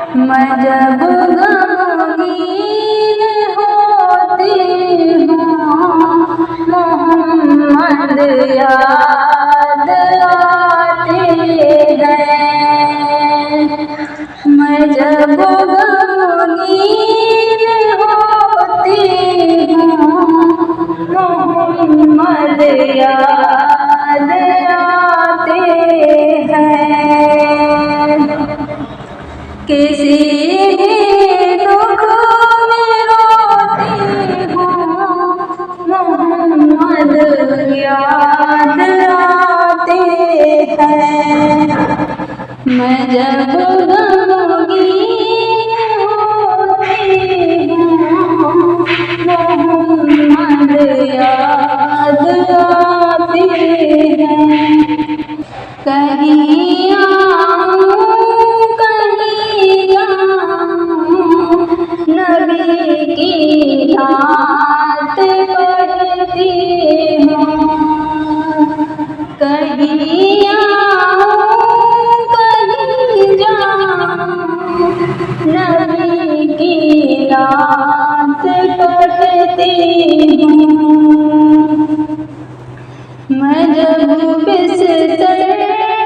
मैं जब गमगीन होती हूँ मोहम्मद याद आते हैं। मैं जब गमगीन होती हूँ मोहम्मद याद आते हैं। किसी दुख में रोती हूँ मोहम्मद याद आते हैं। मैं जब गमगीन होती हूँ मोहम्मद याद आते हैं। कहीं आऊं कहीं जाऊं नबी की नात पढ़ती हूँ। कहीं आऊं कहीं जाऊं नबी की नात पढ़ती हूँ। मैं जब बिस्तर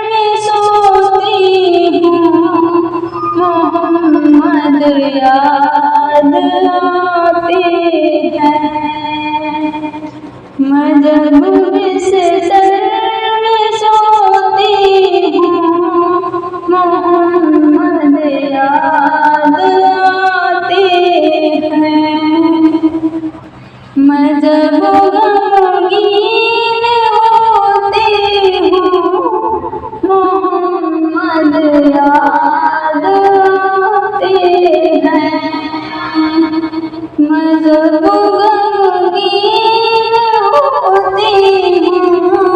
में सोती हूँ मोहम्मद याद आते हैं। मैं जब बिस्तर में सोती हूँ मोहम्मद याद आते हैं। मैं जब गमगीन होती हूँ मोहम्मद याद आते हैं। मैं जब गमगीन होती हूँ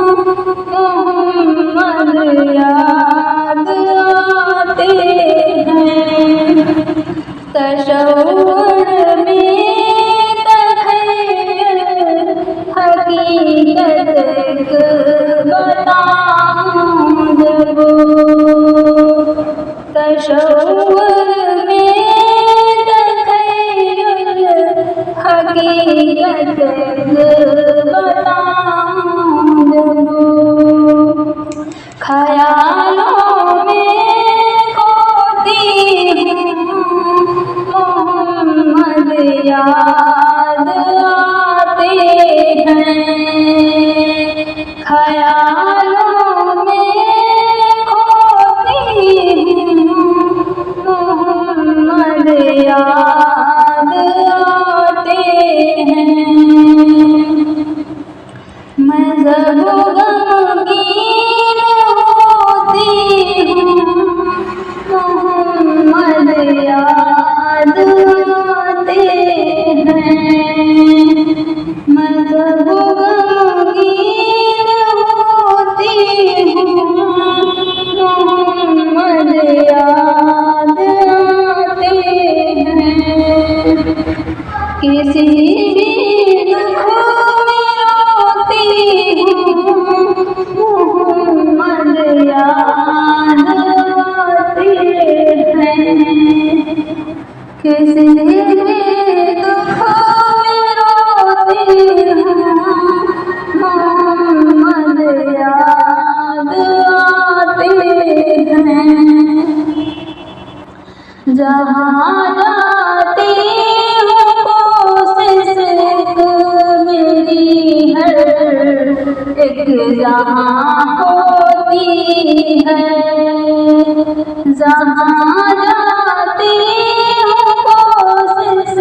मोहम्मद याद आते हैं। तशव्वुर में हकीकत बताऊं जब तशव्वुर में तख़य्युल हकीकत बताऊं जब ख़यालों में खोती हूँ मोहम्मद याद आते हैं। ख़यालों में खोती हूँ मोहम्मद याद आते हैं। मैं जब गमगीन होती हूँ मोहम्मद याद आते हैं। मैं जब गमगीन होती हूँ मोहम्मद याद आते हैं। किसी भी दुख में रोती हूँ मोहम्मद याद आते हैं। किसी भी दुख में रोती हूँ मोहम्मद याद आते हैं। जहाँ जाती हूँ कोशिश मेरी हर एक जहाँ होती है। जहाँ जाती हूँ कोशिश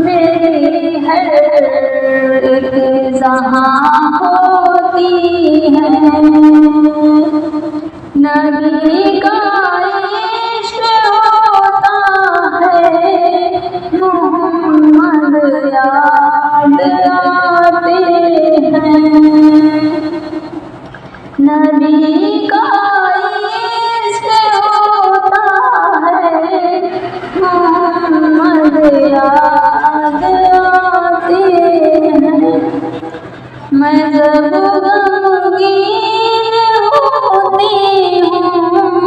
मेरी हर एक जहाँ होती है। नबी का इश्क होता है मोहम्मद याद आते हैं। नबी का इश्क होता है मोहम्मद याद आते हैं। मैं जब गमगीन होती हूँ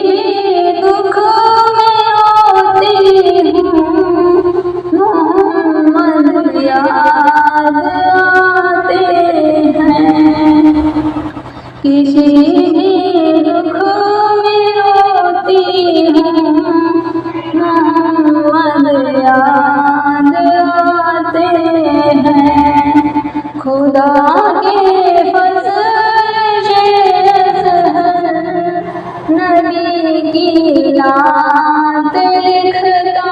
भी दुख में होती हूँ, मोहम्मद याद आते हैं। किसी भी दुख में रोती हूँ, मोहम्मद याद आते हैं। खुदा के फज़ल नबी की नात लिखता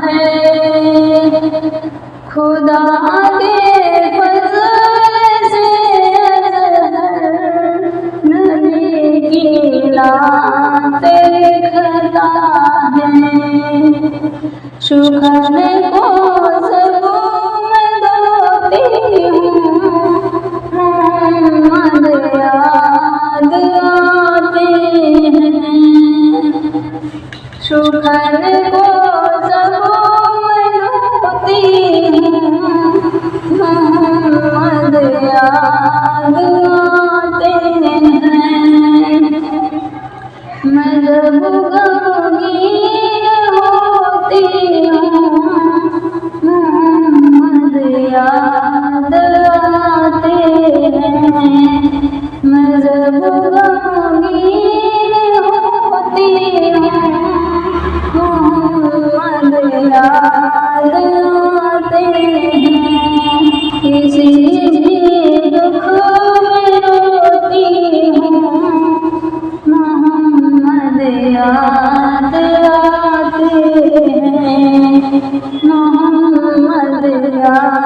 है। खुदा के फज़ल से नबी की नात लिखता है। शुक्र को ज़रूर दोती हूँ, मोहम्मद याद आते हैं। शुक्र को ज़रूर दोती हूँ, मोहम्मद याद आते हैं। मैं जब गमगीन होती हूँ, मोहम्मद याद आते हैं। मैं जब गमगीन होती हूँ, मोहम्मद याद आते हैं। किसी भी दुख में रोती हूँ, मोहम्मद याद आते हैं। मोहम्मद याद